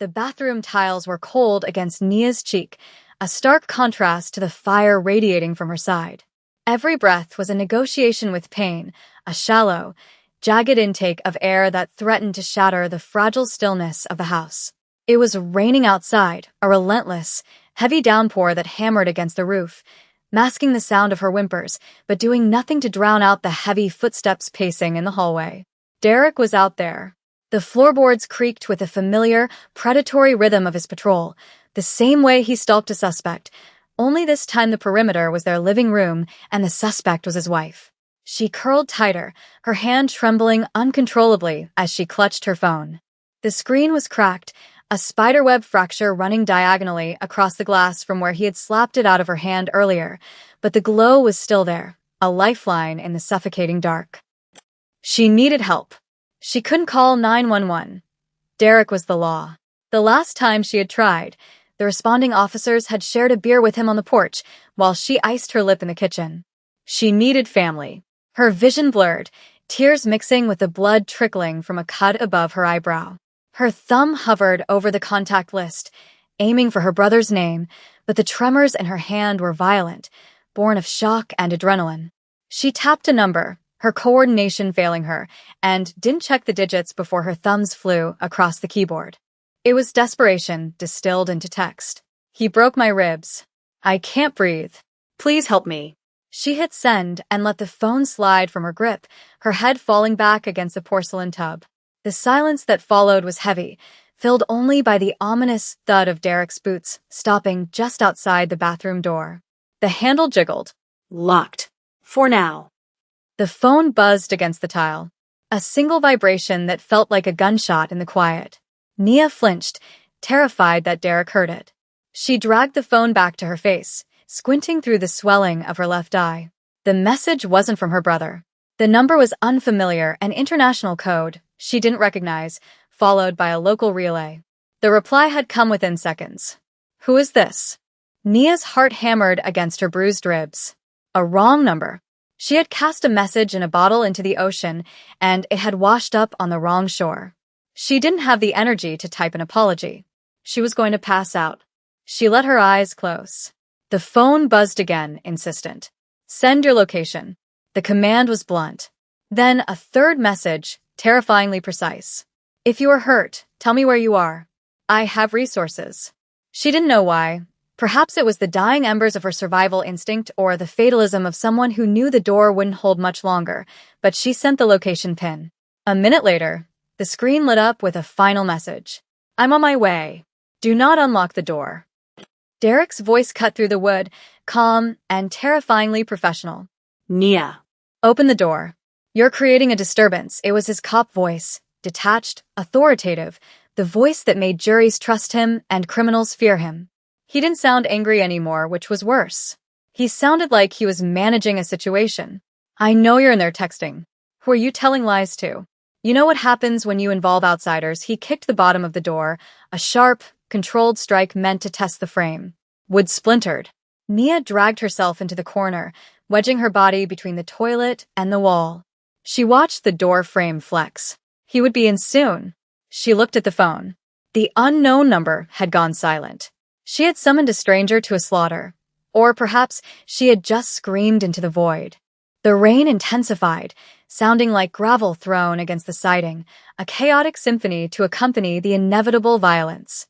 the bathroom tiles were cold against Nia's cheek, a stark contrast to the fire radiating from her side. Every breath was a negotiation with pain, a shallow, jagged intake of air that threatened to shatter the fragile stillness of the house. It was raining outside, a relentless, heavy downpour that hammered against the roof, masking the sound of her whimpers, but doing nothing to drown out the heavy footsteps pacing in the hallway. Derek was out there. The floorboards creaked with the familiar, predatory rhythm of his patrol, the same way he stalked a suspect, only this time the perimeter was their living room and the suspect was his wife. She curled tighter, her hand trembling uncontrollably as she clutched her phone. The screen was cracked, a spiderweb fracture running diagonally across the glass from where he had slapped it out of her hand earlier, but the glow was still there, a lifeline in the suffocating dark. She needed help. She couldn't call 911. Derek was the law. The last time she had tried, the responding officers had shared a beer with him on the porch while she iced her lip in the kitchen. She needed family. Her vision blurred, tears mixing with the blood trickling from a cut above her eyebrow. Her thumb hovered over the contact list, aiming for her brother's name, but the tremors in her hand were violent, born of shock and adrenaline. She tapped a number, her coordination failing her, and didn't check the digits before her thumbs flew across the keyboard. It was desperation distilled into text. "He broke my ribs. I can't breathe. Please help me." She hit send and let the phone slide from her grip, her head falling back against the porcelain tub. The silence that followed was heavy, filled only by the ominous thud of Derek's boots stopping just outside the bathroom door. The handle jiggled. "Locked. For now." The phone buzzed against the tile, a single vibration that felt like a gunshot in the quiet. Nia flinched, terrified that Derek heard it. She dragged the phone back to her face, squinting through the swelling of her left eye. The message wasn't from her brother. The number was unfamiliar, an international code she didn't recognize, followed by a local relay. The reply had come within seconds. "Who is this?" Nia's heart hammered against her bruised ribs. A wrong number. She had cast a message in a bottle into the ocean, and it had washed up on the wrong shore. She didn't have the energy to type an apology. She was going to pass out. She let her eyes close. The phone buzzed again, insistent. "Send your location." The command was blunt. Then a third message, terrifyingly precise. "If you are hurt, tell me where you are. I have resources." She didn't know why. Perhaps it was the dying embers of her survival instinct or the fatalism of someone who knew the door wouldn't hold much longer, but she sent the location pin. A minute later, the screen lit up with a final message. "I'm on my way. Do not unlock the door." Derek's voice cut through the wood, calm and terrifyingly professional. "Nia, open the door. You're creating a disturbance." It was his cop voice, detached, authoritative, the voice that made juries trust him and criminals fear him. He didn't sound angry anymore, which was worse. He sounded like he was managing a situation. "I know you're in there texting. Who are you telling lies to? You know what happens when you involve outsiders." He kicked the bottom of the door, a sharp, controlled strike meant to test the frame. Wood splintered. Nia dragged herself into the corner, wedging her body between the toilet and the wall. She watched the door frame flex. He would be in soon. She looked at the phone. The unknown number had gone silent. She had summoned a stranger to a slaughter. Or perhaps she had just screamed into the void. The rain intensified, sounding like gravel thrown against the siding, a chaotic symphony to accompany the inevitable violence.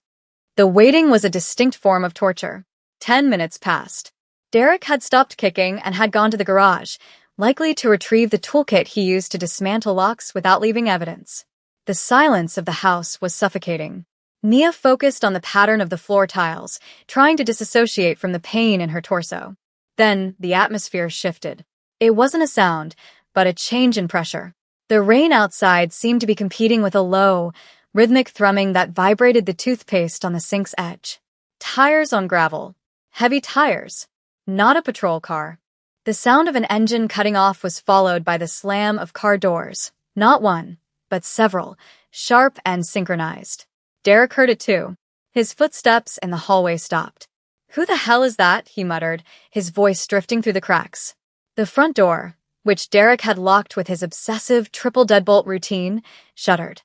The waiting was a distinct form of torture. 10 minutes passed. Derek had stopped kicking and had gone to the garage, likely to retrieve the toolkit he used to dismantle locks without leaving evidence. The silence of the house was suffocating. Nia focused on the pattern of the floor tiles, trying to disassociate from the pain in her torso. Then the atmosphere shifted. It wasn't a sound, but a change in pressure. The rain outside seemed to be competing with a low, rhythmic thrumming that vibrated the toothpaste on the sink's edge. Tires on gravel. Heavy tires. Not a patrol car. The sound of an engine cutting off was followed by the slam of car doors. Not one, but several, sharp and synchronized. Derek heard it too. His footsteps in the hallway stopped. "Who the hell is that?" he muttered, his voice drifting through the cracks. The front door, which Derek had locked with his obsessive triple deadbolt routine, shuddered.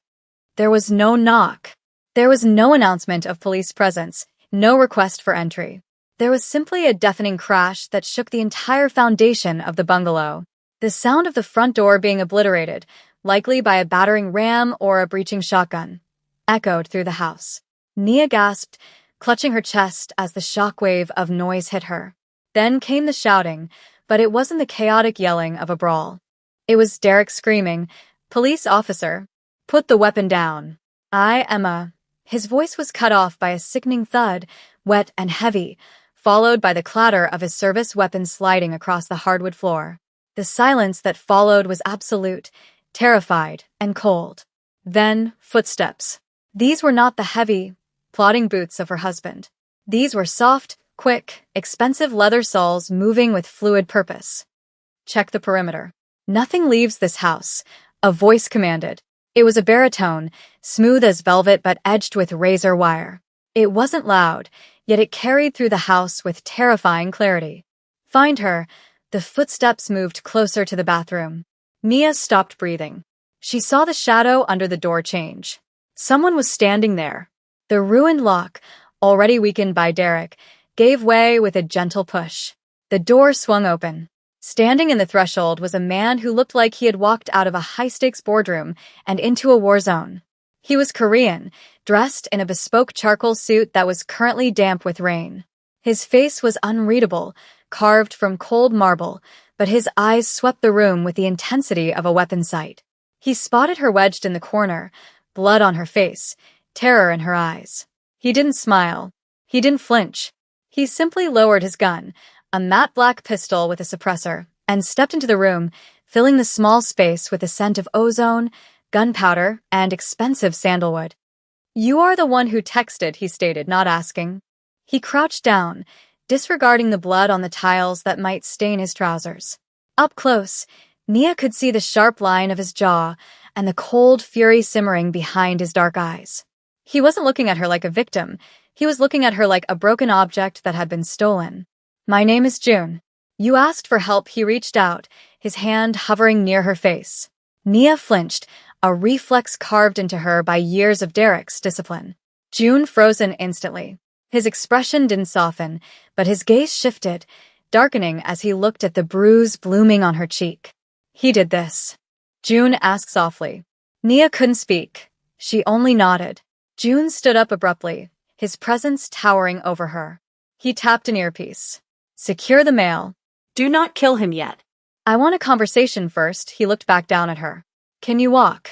There was no knock. There was no announcement of police presence, no request for entry. There was simply a deafening crash that shook the entire foundation of the bungalow. The sound of the front door being obliterated, likely by a battering ram or a breaching shotgun, echoed through the house. Nia gasped, clutching her chest as the shockwave of noise hit her. Then came the shouting, but it wasn't the chaotic yelling of a brawl. It was Derek screaming, "Police officer, put the weapon down. I am a—" His voice was cut off by a sickening thud, wet and heavy, followed by the clatter of his service weapon sliding across the hardwood floor. The silence that followed was absolute, terrified, and cold. Then, footsteps. These were not the heavy, plodding boots of her husband. These were soft, quick, expensive leather soles moving with fluid purpose. "Check the perimeter. Nothing leaves this house," a voice commanded. It was a baritone, smooth as velvet but edged with razor wire. It wasn't loud, yet it carried through the house with terrifying clarity. "Find her." The footsteps moved closer to the bathroom. Nia stopped breathing. She saw the shadow under the door change. Someone was standing there. The ruined lock, already weakened by Derek, gave way with a gentle push. The door swung open. Standing in the threshold was a man who looked like he had walked out of a high-stakes boardroom and into a war zone. He was Korean, dressed in a bespoke charcoal suit that was currently damp with rain. His face was unreadable, carved from cold marble, but his eyes swept the room with the intensity of a weapon sight. He spotted her wedged in the corner, blood on her face, terror in her eyes. He didn't smile. He didn't flinch. He simply lowered his gun, a matte black pistol with a suppressor, and stepped into the room, filling the small space with a scent of ozone, gunpowder, and expensive sandalwood. "You are the one who texted," he stated, not asking. He crouched down, disregarding the blood on the tiles that might stain his trousers. Up close, Nia could see the sharp line of his jaw and the cold fury simmering behind his dark eyes. He wasn't looking at her like a victim. He was looking at her like a broken object that had been stolen. "My name is June. You asked for help." He reached out, his hand hovering near her face. Nia flinched, a reflex carved into her by years of Derek's discipline. June frozen instantly. His expression didn't soften, but his gaze shifted, darkening as he looked at the bruise blooming on her cheek. "He did this?" June asked softly. Nia couldn't speak. She only nodded. June stood up abruptly, his presence towering over her. He tapped an earpiece. "Secure the mail. Do not kill him yet." "I want a conversation first." He looked back down at her. "Can you walk?"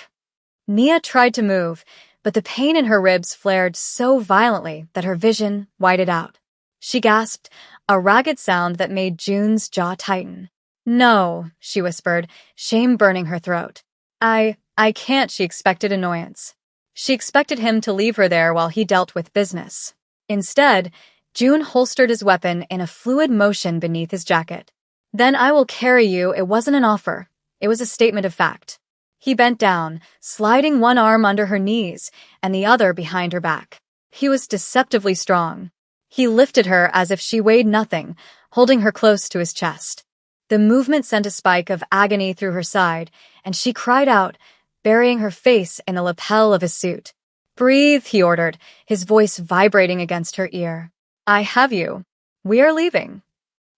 Nia tried to move, but the pain in her ribs flared so violently that her vision whited out. She gasped, a ragged sound that made June's jaw tighten. "No," she whispered, shame burning her throat. I can't." She expected annoyance. She expected him to leave her there while he dealt with business. Instead, June holstered his weapon in a fluid motion beneath his jacket. "Then I will carry you." It wasn't an offer. It was a statement of fact. He bent down, sliding one arm under her knees and the other behind her back. He was deceptively strong. He lifted her as if she weighed nothing, holding her close to his chest. The movement sent a spike of agony through her side, and she cried out, burying her face in the lapel of his suit. "Breathe," he ordered, his voice vibrating against her ear. "I have you. We are leaving."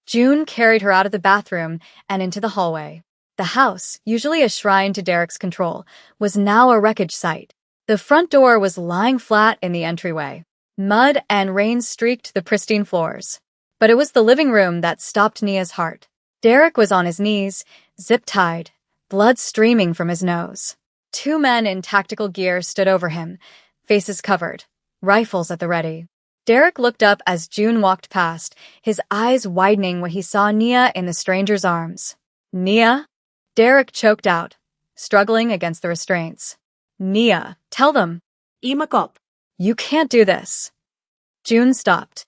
June carried her out of the bathroom and into the hallway. The house, usually a shrine to Derek's control, was now a wreckage site. The front door was lying flat in the entryway. Mud and rain streaked the pristine floors. But it was the living room that stopped Nia's heart. Derek was on his knees, zip-tied, blood streaming from his nose. Two men in tactical gear stood over him, faces covered, rifles at the ready. Derek looked up as June walked past, his eyes widening when he saw Nia in the stranger's arms. "Nia?" Derek choked out, struggling against the restraints. "Nia, tell them." Imakop. "You can't do this." June stopped.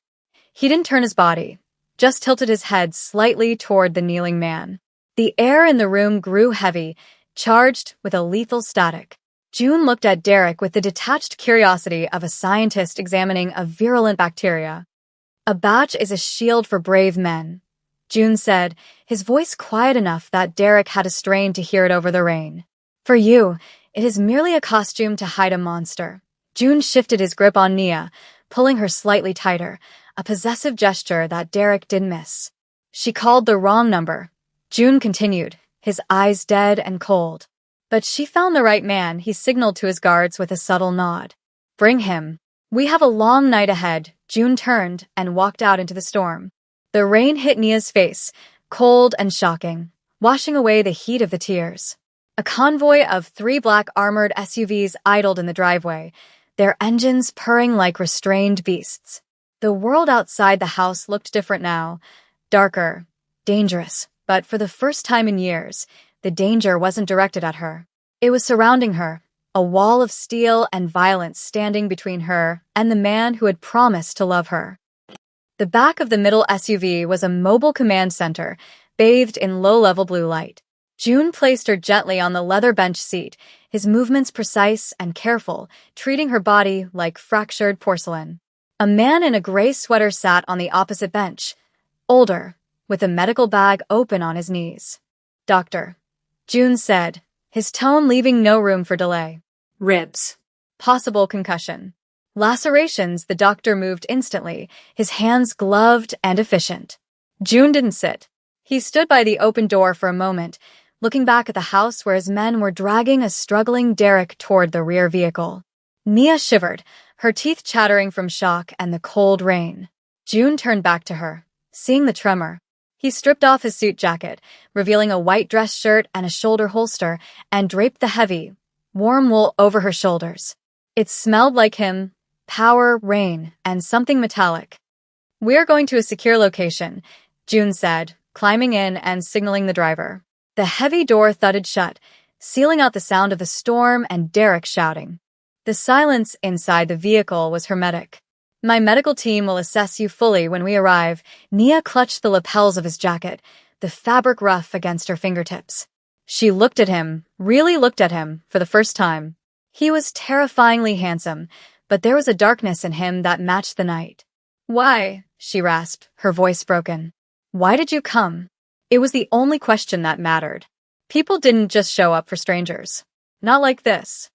He didn't turn his body, just tilted his head slightly toward the kneeling man. The air in the room grew heavy, charged with a lethal static. June looked at Derek with the detached curiosity of a scientist examining a virulent bacteria. "A badge is a shield for brave men," June said, his voice quiet enough that Derek had to strain to hear it over the rain. "For you, it is merely a costume to hide a monster. June shifted his grip on Nia, pulling her slightly tighter, a possessive gesture that Derek didn't miss. She called the wrong number. June continued, his eyes dead and cold. But she found the right man, he signaled to his guards with a subtle nod. Bring him. We have a long night ahead. June turned and walked out into the storm. The rain hit Nia's face, cold and shocking, washing away the heat of the tears. A convoy of 3 black armored SUVs idled in the driveway, their engines purring like restrained beasts. The world outside the house looked different now, darker, dangerous, but for the first time in years, the danger wasn't directed at her. It was surrounding her, a wall of steel and violence standing between her and the man who had promised to love her. The back of the middle SUV was a mobile command center, bathed in low-level blue light. June placed her gently on the leather bench seat, his movements precise and careful, treating her body like fractured porcelain. A man in a gray sweater sat on the opposite bench, older, with a medical bag open on his knees. Doctor, June said, his tone leaving no room for delay. Ribs. Possible concussion. Lacerations, the doctor moved instantly, his hands gloved and efficient. June didn't sit. He stood by the open door for a moment, looking back at the house where his men were dragging a struggling Derek toward the rear vehicle. Nia shivered, her teeth chattering from shock and the cold rain. June turned back to her, seeing the tremor. He stripped off his suit jacket, revealing a white dress shirt and a shoulder holster, and draped the heavy, warm wool over her shoulders. It smelled like him, power, rain, and something metallic. We're going to a secure location, June said, climbing in and signaling the driver. The heavy door thudded shut, sealing out the sound of the storm and Derek shouting. The silence inside the vehicle was hermetic. My medical team will assess you fully when we arrive. Nia clutched the lapels of his jacket, the fabric rough against her fingertips. She looked at him, really looked at him, for the first time. He was terrifyingly handsome, but there was a darkness in him that matched the night. Why? She rasped, her voice broken. Why did you come? It was the only question that mattered. People didn't just show up for strangers. Not like this.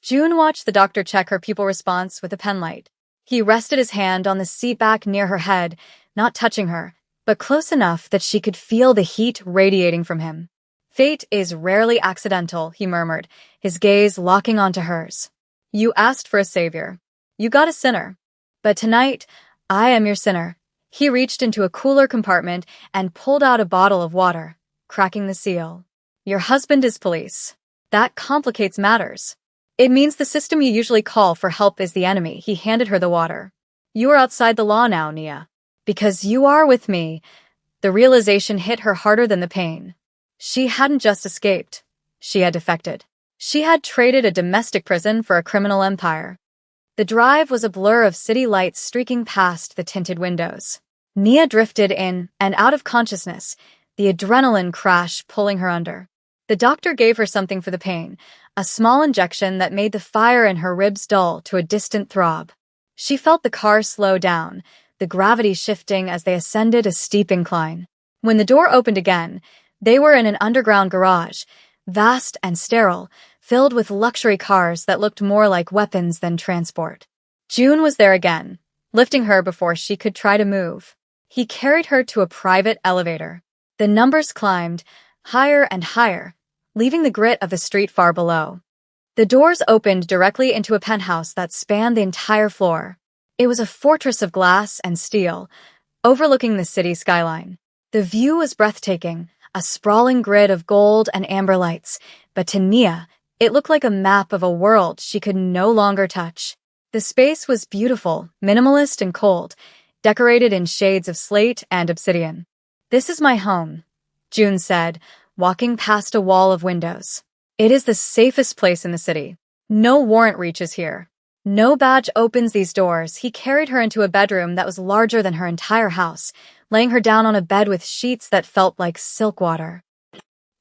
June watched the doctor check her pupil response with a penlight. He rested his hand on the seat back near her head, not touching her, but close enough that she could feel the heat radiating from him. Fate is rarely accidental, he murmured, his gaze locking onto hers. You asked for a savior. You got a sinner. But tonight, I am your sinner. He reached into a cooler compartment and pulled out a bottle of water, cracking the seal. Your husband is police. That complicates matters. It means the system you usually call for help is the enemy. He handed her the water. You are outside the law now, Nia. Because you are with me. The realization hit her harder than the pain. She hadn't just escaped. She had defected. She had traded a domestic prison for a criminal empire. The drive was a blur of city lights streaking past the tinted windows. Nia drifted in and out of consciousness, the adrenaline crash pulling her under. The doctor gave her something for the pain, a small injection that made the fire in her ribs dull to a distant throb. She felt the car slow down, the gravity shifting as they ascended a steep incline. When the door opened again, they were in an underground garage, vast and sterile, filled with luxury cars that looked more like weapons than transport. June was there again, lifting her before she could try to move. He carried her to a private elevator. The numbers climbed, higher and higher, leaving the grit of the street far below. The doors opened directly into a penthouse that spanned the entire floor. It was a fortress of glass and steel, overlooking the city skyline. The view was breathtaking, a sprawling grid of gold and amber lights, but to Nia, it looked like a map of a world she could no longer touch. The space was beautiful, minimalist and cold, decorated in shades of slate and obsidian. This is my home, June said, walking past a wall of windows. It is the safest place in the city. No warrant reaches here. No badge opens these doors. He carried her into a bedroom that was larger than her entire house, laying her down on a bed with sheets that felt like silk water.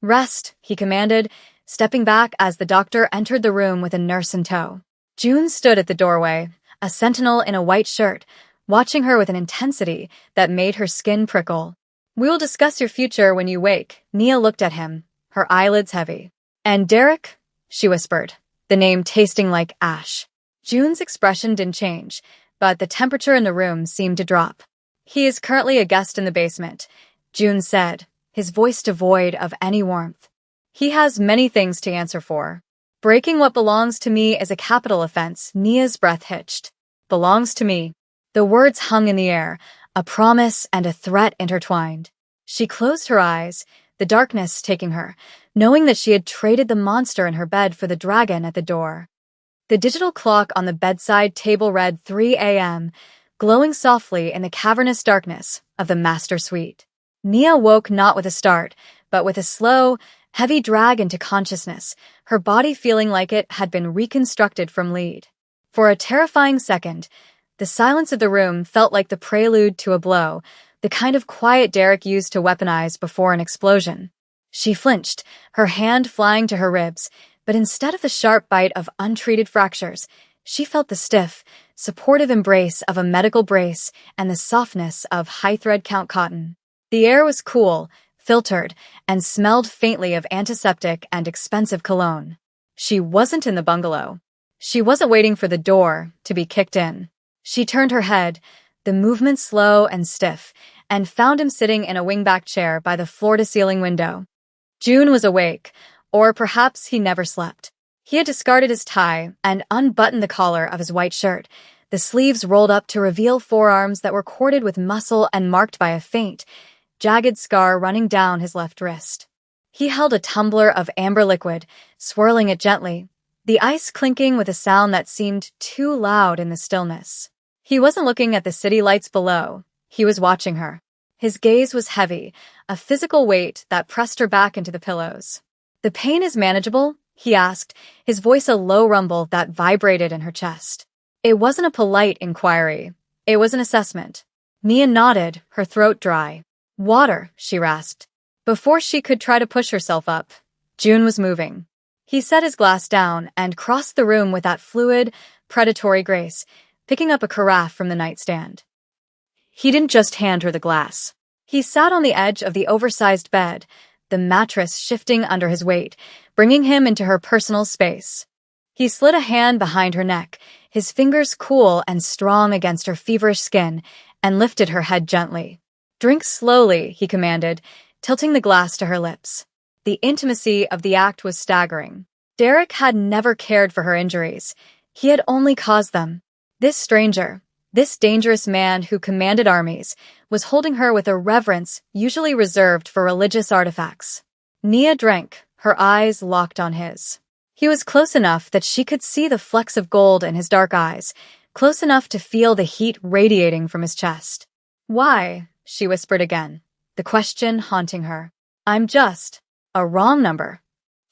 Rest, he commanded, stepping back as the doctor entered the room with a nurse in tow. June stood at the doorway, a sentinel in a white shirt, watching her with an intensity that made her skin prickle. We will discuss your future when you wake. Nia looked at him, her eyelids heavy. And Derek? She whispered, the name tasting like ash. June's expression didn't change, but the temperature in the room seemed to drop. "He is currently a guest in the basement," June said, his voice devoid of any warmth. "He has many things to answer for. Breaking what belongs to me is a capital offense." Nia's breath hitched. "Belongs to me." The words hung in the air, a promise and a threat intertwined. She closed her eyes, the darkness taking her, knowing that she had traded the monster in her bed for the dragon at the door. The digital clock on the bedside table read 3 a.m., glowing softly in the cavernous darkness of the master suite. Nia woke not with a start, but with a slow, heavy drag into consciousness, her body feeling like it had been reconstructed from lead. For a terrifying second, the silence of the room felt like the prelude to a blow, the kind of quiet Derek used to weaponize before an explosion. She flinched, her hand flying to her ribs, but instead of the sharp bite of untreated fractures, she felt the stiff, supportive embrace of a medical brace and the softness of high-thread count cotton. The air was cool, filtered, and smelled faintly of antiseptic and expensive cologne. She wasn't in the bungalow. She wasn't waiting for the door to be kicked in. She turned her head, the movement slow and stiff, and found him sitting in a wingback chair by the floor-to-ceiling window. June was awake, or perhaps he never slept. He had discarded his tie and unbuttoned the collar of his white shirt, the sleeves rolled up to reveal forearms that were corded with muscle and marked by a faint, jagged scar running down his left wrist. He held a tumbler of amber liquid, swirling it gently, the ice clinking with a sound that seemed too loud in the stillness. He wasn't looking at the city lights below. He was watching her. His gaze was heavy, a physical weight that pressed her back into the pillows. "The pain is manageable?" he asked, his voice a low rumble that vibrated in her chest. It wasn't a polite inquiry. It was an assessment. Nia nodded, her throat dry. "Water," she rasped. Before she could try to push herself up, June was moving. He set his glass down and crossed the room with that fluid, predatory grace, picking up a carafe from the nightstand. He didn't just hand her the glass. He sat on the edge of the oversized bed, the mattress shifting under his weight, bringing him into her personal space. He slid a hand behind her neck, his fingers cool and strong against her feverish skin, and lifted her head gently. "Drink slowly," he commanded, tilting the glass to her lips. The intimacy of the act was staggering. Derek had never cared for her injuries. He had only caused them. This stranger, this dangerous man who commanded armies, was holding her with a reverence usually reserved for religious artifacts. Nia drank, her eyes locked on his. He was close enough that she could see the flecks of gold in his dark eyes, close enough to feel the heat radiating from his chest. "Why?" she whispered again, the question haunting her. "I'm just a wrong number."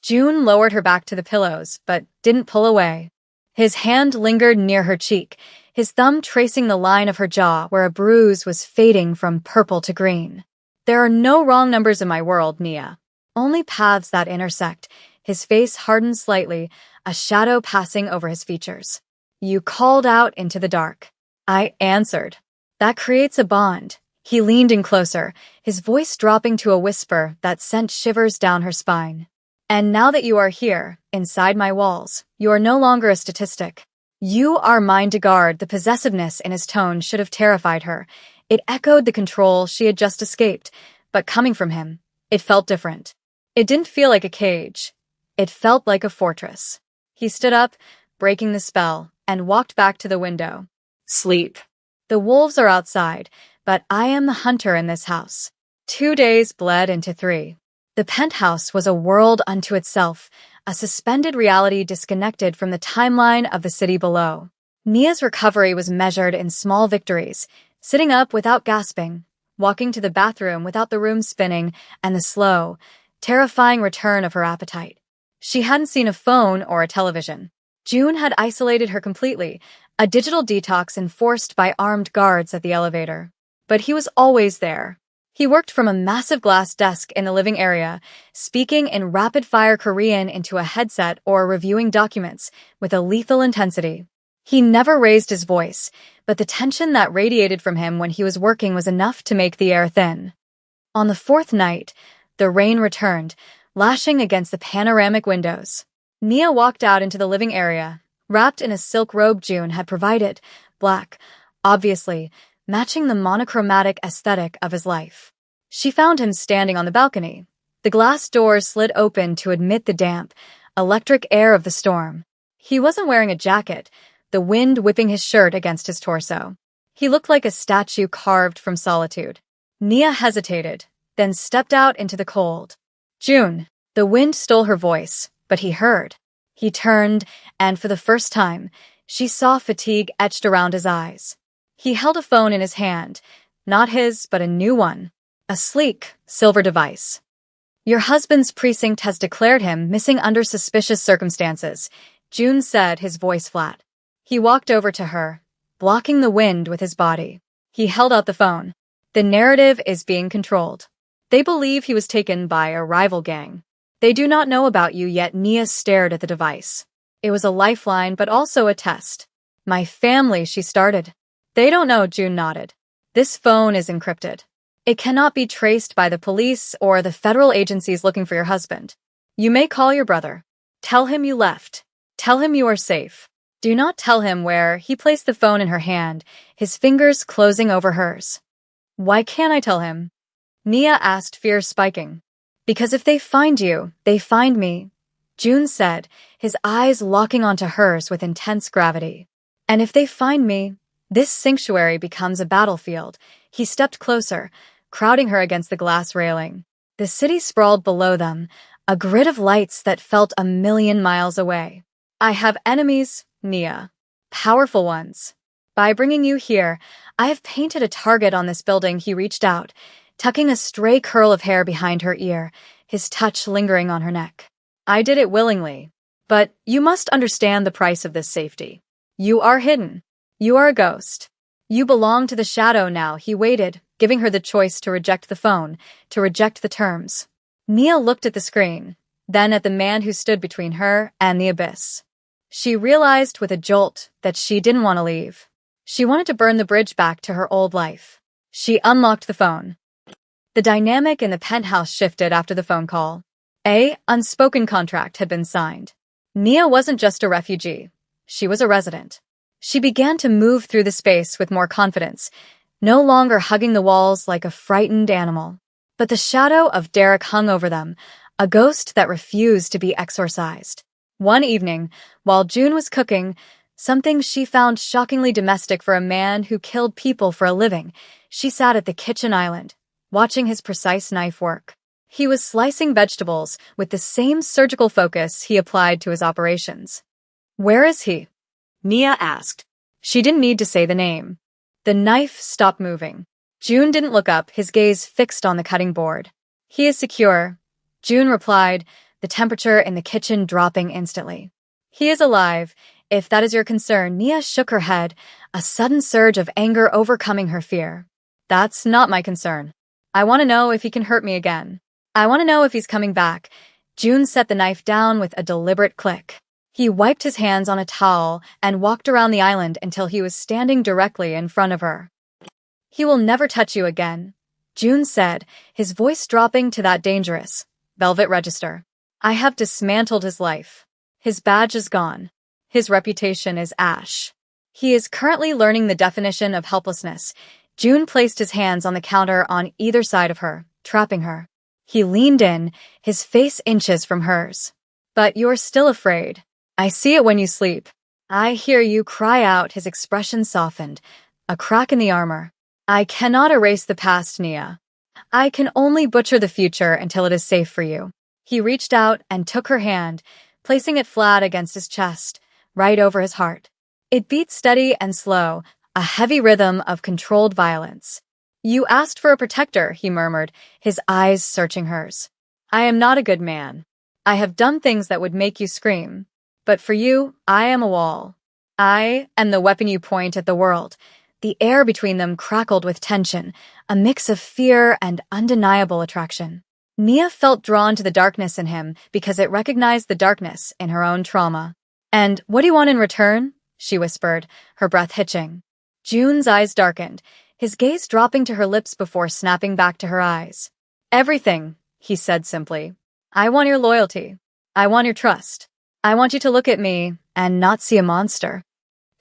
June lowered her back to the pillows, but didn't pull away. His hand lingered near her cheek, his thumb tracing the line of her jaw where a bruise was fading from purple to green. "There are no wrong numbers in my world, Nia. Only paths that intersect." His face hardened slightly, a shadow passing over his features. "You called out into the dark. I answered. That creates a bond." He leaned in closer, his voice dropping to a whisper that sent shivers down her spine. "And now that you are here, inside my walls, you are no longer a statistic. You are mine to guard." The possessiveness in his tone should have terrified her. It echoed the control she had just escaped, but coming from him, it felt different. It didn't feel like a cage. It felt like a fortress. He stood up, breaking the spell, and walked back to the window. "Sleep. The wolves are outside, but I am the hunter in this house." 2 days bled into 3. The penthouse was a world unto itself, a suspended reality disconnected from the timeline of the city below. Nia's recovery was measured in small victories, sitting up without gasping, walking to the bathroom without the room spinning, and the slow, terrifying return of her appetite. She hadn't seen a phone or a television. June had isolated her completely, a digital detox enforced by armed guards at the elevator. But he was always there. He worked from a massive glass desk in the living area, speaking in rapid-fire Korean into a headset or reviewing documents with a lethal intensity. He never raised his voice, but the tension that radiated from him when he was working was enough to make the air thin. On the 4th night, the rain returned, lashing against the panoramic windows. Nia walked out into the living area, wrapped in a silk robe June had provided, black, obviously, matching the monochromatic aesthetic of his life. She found him standing on the balcony. The glass doors slid open to admit the damp, electric air of the storm. He wasn't wearing a jacket, the wind whipping his shirt against his torso. He looked like a statue carved from solitude. Nia hesitated, then stepped out into the cold. June. The wind stole her voice, but he heard. He turned, and for the first time, she saw fatigue etched around his eyes. He held a phone in his hand, not his, but a new one. A sleek, silver device. Your husband's precinct has declared him missing under suspicious circumstances, June said, his voice flat. He walked over to her, blocking the wind with his body. He held out the phone. The narrative is being controlled. They believe he was taken by a rival gang. They do not know about you yet. Nia stared at the device. It was a lifeline, but also a test. My family, she started. They don't know, June nodded. This phone is encrypted. It cannot be traced by the police or the federal agencies looking for your husband. You may call your brother. Tell him you left. Tell him you are safe. Do not tell him where. He placed the phone in her hand, his fingers closing over hers. Why can't I tell him? Nia asked, fear spiking. Because if they find you, they find me, June said, his eyes locking onto hers with intense gravity. And if they find me, this sanctuary becomes a battlefield. He stepped closer, crowding her against the glass railing. The city sprawled below them, a grid of lights that felt a million miles away. I have enemies, Nia. Powerful ones. By bringing you here, I have painted a target on this building. He reached out, tucking a stray curl of hair behind her ear, his touch lingering on her neck. I did it willingly. But you must understand the price of this safety. You are hidden. You are a ghost. You belong to the shadow now. He waited, giving her the choice to reject the phone, to reject the terms. Nia looked at the screen, then at the man who stood between her and the abyss. She realized with a jolt that she didn't want to leave. She wanted to burn the bridge back to her old life. She unlocked the phone. The dynamic in the penthouse shifted after the phone call. An unspoken contract had been signed. Nia wasn't just a refugee. She was a resident. She began to move through the space with more confidence, no longer hugging the walls like a frightened animal. But the shadow of Derek hung over them, a ghost that refused to be exorcised. One evening, while June was cooking, something she found shockingly domestic for a man who killed people for a living, she sat at the kitchen island, watching his precise knife work. He was slicing vegetables with the same surgical focus he applied to his operations. Where is he? Nia asked. She didn't need to say the name. The knife stopped moving. June didn't look up, his gaze fixed on the cutting board. He is secure, June replied, the temperature in the kitchen dropping instantly. He is alive, if that is your concern. Nia shook her head, a sudden surge of anger overcoming her fear. That's not my concern. I want to know if he can hurt me again. I want to know if he's coming back. June set the knife down with a deliberate click. He wiped his hands on a towel and walked around the island until he was standing directly in front of her. He will never touch you again, June said, his voice dropping to that dangerous, velvet register. I have dismantled his life. His badge is gone. His reputation is ash. He is currently learning the definition of helplessness. June placed his hands on the counter on either side of her, trapping her. He leaned in, his face inches from hers. But you're still afraid. I see it when you sleep. I hear you cry out. His expression softened, a crack in the armor. I cannot erase the past, Nia. I can only butcher the future until it is safe for you. He reached out and took her hand, placing it flat against his chest, right over his heart. It beat steady and slow, a heavy rhythm of controlled violence. You asked for a protector, he murmured, his eyes searching hers. I am not a good man. I have done things that would make you scream. But for you, I am a wall. I am the weapon you point at the world. The air between them crackled with tension, a mix of fear and undeniable attraction. Nia felt drawn to the darkness in him because it recognized the darkness in her own trauma. And what do you want in return? She whispered, her breath hitching. June's eyes darkened, his gaze dropping to her lips before snapping back to her eyes. Everything, he said simply. I want your loyalty. I want your trust. I want you to look at me and not see a monster.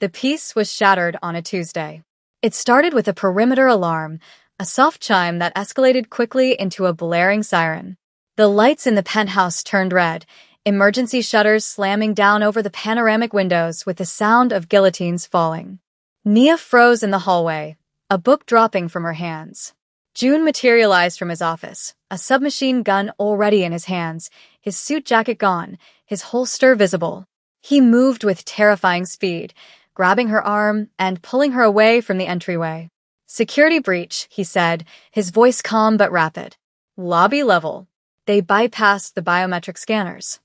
The peace was shattered on a Tuesday. It started with a perimeter alarm, a soft chime that escalated quickly into a blaring siren. The lights in the penthouse turned red, emergency shutters slamming down over the panoramic windows with the sound of guillotines falling. Nia froze in the hallway, a book dropping from her hands. June materialized from his office, a submachine gun already in his hands, his suit jacket gone, his holster visible. He moved with terrifying speed, grabbing her arm and pulling her away from the entryway. "Security breach," he said, his voice calm but rapid. "Lobby level." They bypassed the biometric scanners.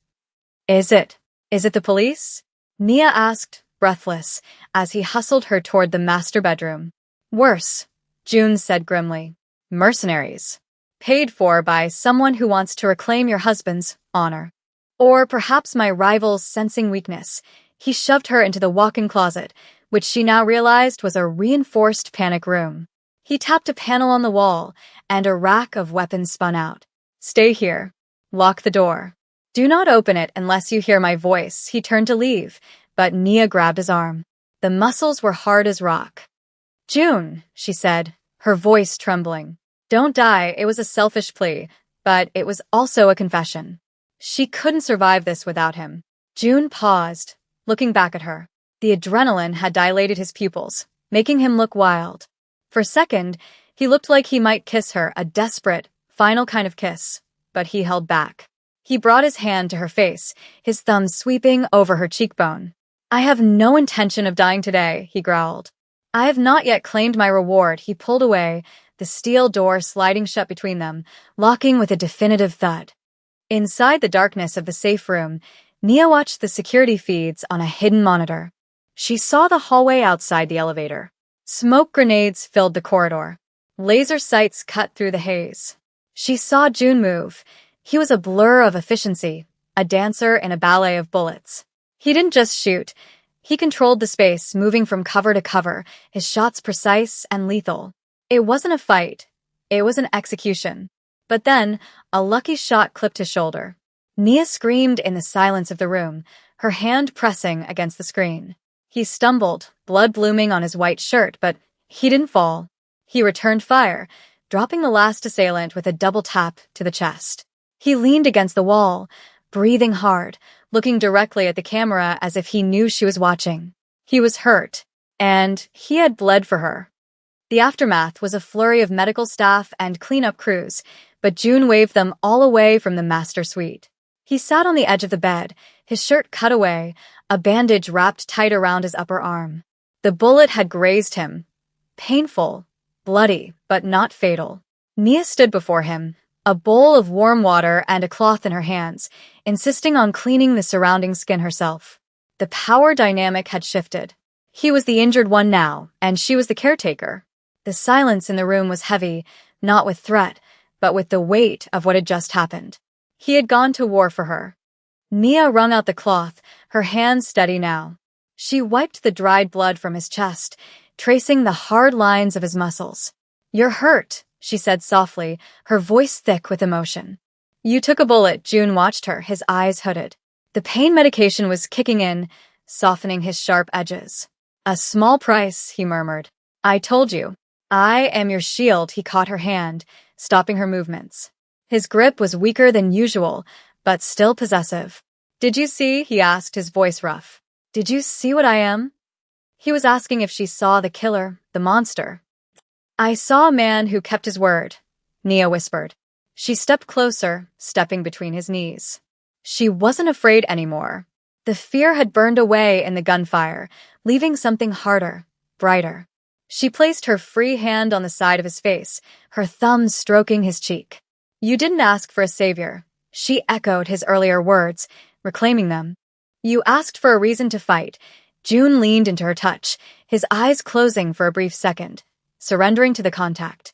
Is it the police?" Nia asked, breathless, as he hustled her toward the master bedroom. "Worse," June said grimly. "Mercenaries. Paid for by someone who wants to reclaim your husband's honor. Or perhaps my rival's sensing weakness." He shoved her into the walk-in closet, which she now realized was a reinforced panic room. He tapped a panel on the wall, and a rack of weapons spun out. "Stay here. Lock the door. Do not open it unless you hear my voice." He turned to leave, but Nia grabbed his arm. The muscles were hard as rock. "June," she said, her voice trembling. "Don't die." It was a selfish plea, but it was also a confession. She couldn't survive this without him. June paused, looking back at her. The adrenaline had dilated his pupils, making him look wild. For a second, he looked like he might kiss her, a desperate, final kind of kiss, but he held back. He brought his hand to her face, his thumb sweeping over her cheekbone. "I have no intention of dying today," he growled. "I have not yet claimed my reward." He pulled away, the steel door sliding shut between them, locking with a definitive thud. Inside the darkness of the safe room, Nia watched the security feeds on a hidden monitor. She saw the hallway outside the elevator. Smoke grenades filled the corridor. Laser sights cut through the haze. She saw June move. He was a blur of efficiency, a dancer in a ballet of bullets. He didn't just shoot. He controlled the space, moving from cover to cover, his shots precise and lethal. It wasn't a fight. It was an execution. But then, a lucky shot clipped his shoulder. Nia screamed in the silence of the room, her hand pressing against the screen. He stumbled, blood blooming on his white shirt, but he didn't fall. He returned fire, dropping the last assailant with a double tap to the chest. He leaned against the wall, breathing hard, looking directly at the camera as if he knew she was watching. He was hurt, and he had bled for her. The aftermath was a flurry of medical staff and cleanup crews, but June waved them all away from the master suite. He sat on the edge of the bed, his shirt cut away, a bandage wrapped tight around his upper arm. The bullet had grazed him. Painful, bloody, but not fatal. Nia stood before him, a bowl of warm water and a cloth in her hands, insisting on cleaning the surrounding skin herself. The power dynamic had shifted. He was the injured one now, and she was the caretaker. The silence in the room was heavy, not with threat, but with the weight of what had just happened. He had gone to war for her. Nia wrung out the cloth, her hands steady now. She wiped the dried blood from his chest, tracing the hard lines of his muscles. "You're hurt," she said softly, her voice thick with emotion. "You took a bullet." June watched her, his eyes hooded. The pain medication was kicking in, softening his sharp edges. "A small price," he murmured. "I told you. I am your shield." He caught her hand, stopping her movements. His grip was weaker than usual, but still possessive. "Did you see?" he asked, his voice rough. "Did you see what I am?" He was asking if she saw the killer, the monster. "I saw a man who kept his word," Nia whispered. She stepped closer, stepping between his knees. She wasn't afraid anymore. The fear had burned away in the gunfire, leaving something harder, brighter. She placed her free hand on the side of his face, her thumb stroking his cheek. "You didn't ask for a savior." She echoed his earlier words, reclaiming them. "You asked for a reason to fight." June leaned into her touch, his eyes closing for a brief second, surrendering to the contact.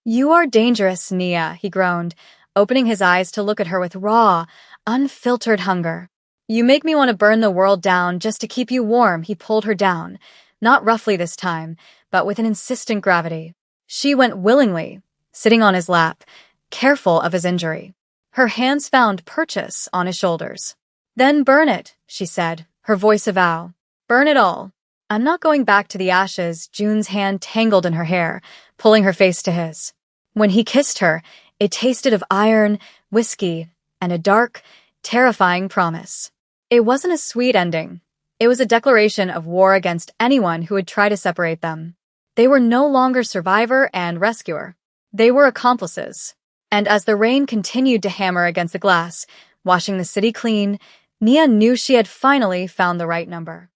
"You are dangerous, Nia," he groaned, opening his eyes to look at her with raw, unfiltered hunger. "You make me want to burn the world down just to keep you warm." He pulled her down, not roughly this time, but with an insistent gravity. She went willingly, sitting on his lap, careful of his injury. Her hands found purchase on his shoulders. "Then burn it," she said, her voice a vow. Burn it all. I'm not going back to the ashes. June's hand tangled in her hair, pulling her face to his. When he kissed her, it tasted of iron, whiskey, and a dark, terrifying promise. It wasn't a sweet ending. It was a declaration of war against anyone who would try to separate them. They were no longer survivor and rescuer. They were accomplices. And as the rain continued to hammer against the glass, washing the city clean, Nia knew she had finally found the right number.